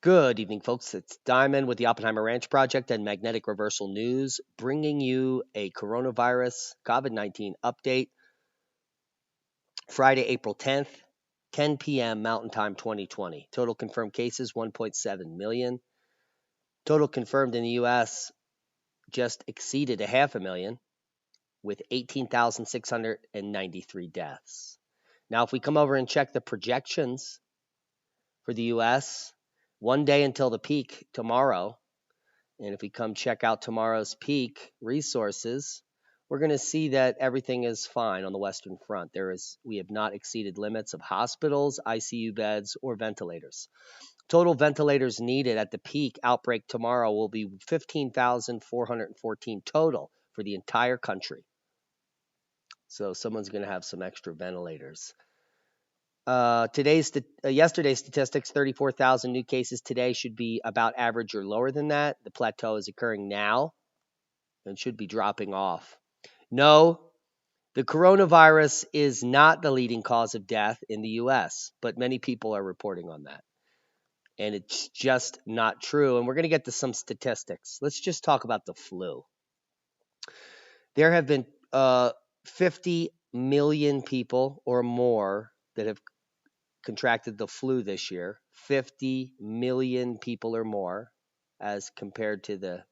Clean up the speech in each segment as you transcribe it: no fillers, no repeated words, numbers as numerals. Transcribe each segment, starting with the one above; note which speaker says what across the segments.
Speaker 1: Good evening, folks. It's Diamond with the Oppenheimer Ranch Project and Magnetic Reversal News, bringing you a coronavirus COVID-19 update. Friday, April 10th, 10 p.m. Mountain Time 2020. Total confirmed cases 1.7 million. Total confirmed in the U.S. just exceeded a half a million with 18,693 deaths. Now, if we come over and check the projections for the U.S., one day until the peak tomorrow. And if we come check out tomorrow's peak resources, we're going to see that everything is fine on the Western Front. We have not exceeded limits of hospitals, ICU beds, or ventilators. Total ventilators needed at the peak outbreak tomorrow will be 15,414 total for the entire country. So someone's going to have some extra ventilators. Yesterday's statistics, 34,000 new cases today should be about average or lower than that. The plateau is occurring now and should be dropping off. No, the coronavirus is not the leading cause of death in the U.S., but many people are reporting on that. And it's just not true. And we're going to get to some statistics. Let's just talk about the flu. There have been 50 million people or more that have contracted the flu this year, 50 million people or more, as compared to the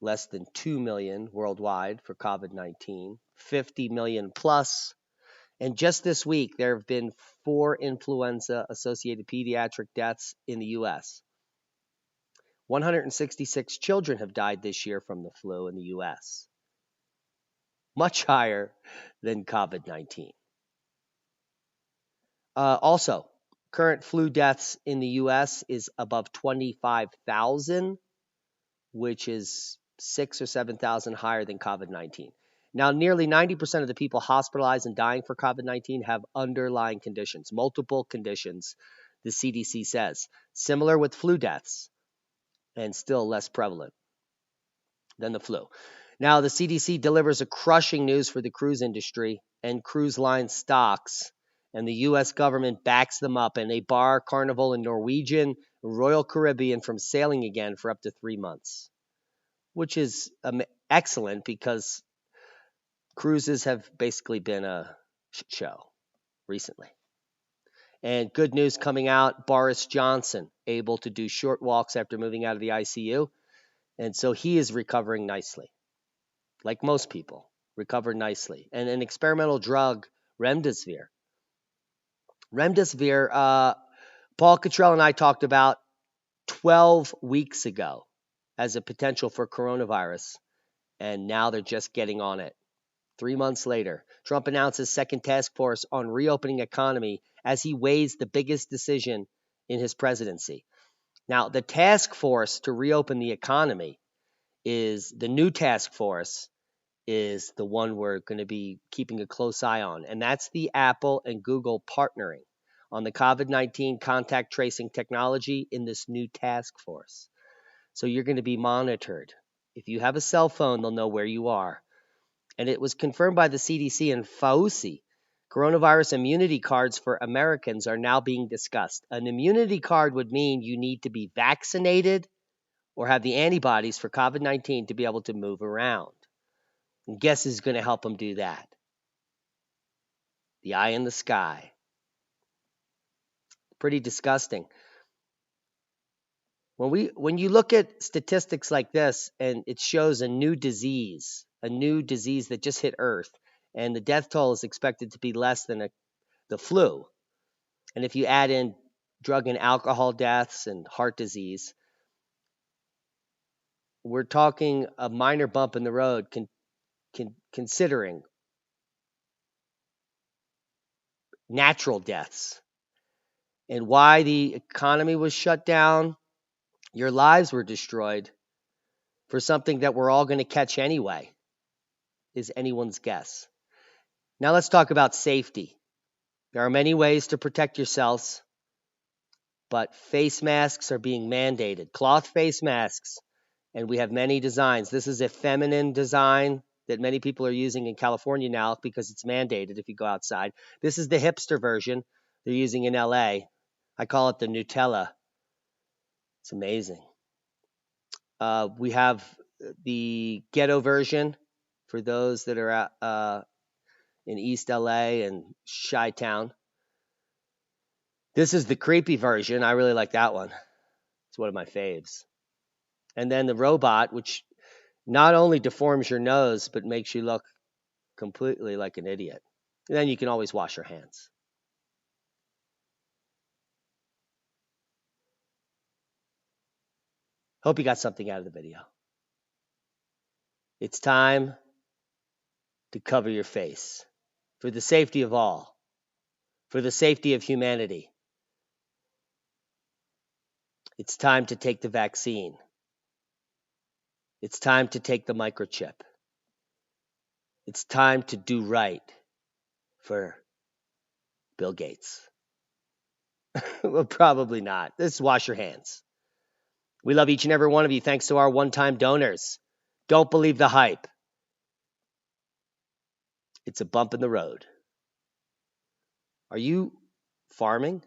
Speaker 1: less than 2 million worldwide for COVID-19, 50 million plus. And just this week, there have been 4 influenza-associated pediatric deaths in the U.S. 166 children have died this year from the flu in the U.S., much higher than COVID-19. Also, current flu deaths in the U.S. is above 25,000, which is 6,000 or 7,000 higher than COVID-19. Now, nearly 90% of the people hospitalized and dying for COVID-19 have underlying conditions, multiple conditions, the CDC says, similar with flu deaths and still less prevalent than the flu. Now, the CDC delivers a crushing news for the cruise industry and cruise line stocks, and the U.S. government backs them up, and they bar Carnival and Norwegian, Royal Caribbean from sailing again for up to 3 months, which is excellent because cruises have basically been a show recently. And good news coming out, Boris Johnson able to do short walks after moving out of the ICU, and so he is recovering nicely, like most people, recovered nicely. And an experimental drug, remdesivir, Paul Cottrell and I talked about 12 weeks ago as a potential for coronavirus, and now they're just getting on it. 3 months later, Trump announces second task force on reopening economy as he weighs the biggest decision in his presidency. Now, the task force to reopen the economy is the new task force is the one we're going to be keeping a close eye on, and that's the Apple and Google partnering on the COVID-19 contact tracing technology in this new task force. So you're going to be monitored. If you have a cell phone, they'll know where you are. And it was confirmed by the CDC and Fauci. Coronavirus immunity cards for Americans are now being discussed. An immunity card would mean you need to be vaccinated or have the antibodies for COVID-19 to be able to move around. And guess who's going to help them do that? The eye in the sky. Pretty disgusting. When you look at statistics like this and it shows a new disease that just hit Earth, and the death toll is expected to be less than the flu. And if you add in drug and alcohol deaths and heart disease, we're talking a minor bump in the road considering natural deaths and why the economy was shut down. Your lives were destroyed for something that we're all going to catch anyway, is anyone's guess. Now let's talk about safety. There are many ways to protect yourselves, but face masks are being mandated. Cloth face masks, and we have many designs. This is a feminine design that many people are using in California now because it's mandated if you go outside. This is the hipster version they're using in LA. I call it the Nutella It's amazing. We have the ghetto version for those that are in East LA and Chi-Town. This is the creepy version. I really like that one. It's one of my faves. And then the robot, which not only deforms your nose, but makes you look completely like an idiot. And then you can always wash your hands. Hope you got something out of the video. It's time to cover your face for the safety of all, for the safety of humanity. It's time to take the vaccine. It's time to take the microchip. It's time to do right for Bill Gates. Well, probably not. Just wash your hands. We love each and every one of you. Thanks to our one-time donors. Don't believe the hype. It's a bump in the road. Are you farming?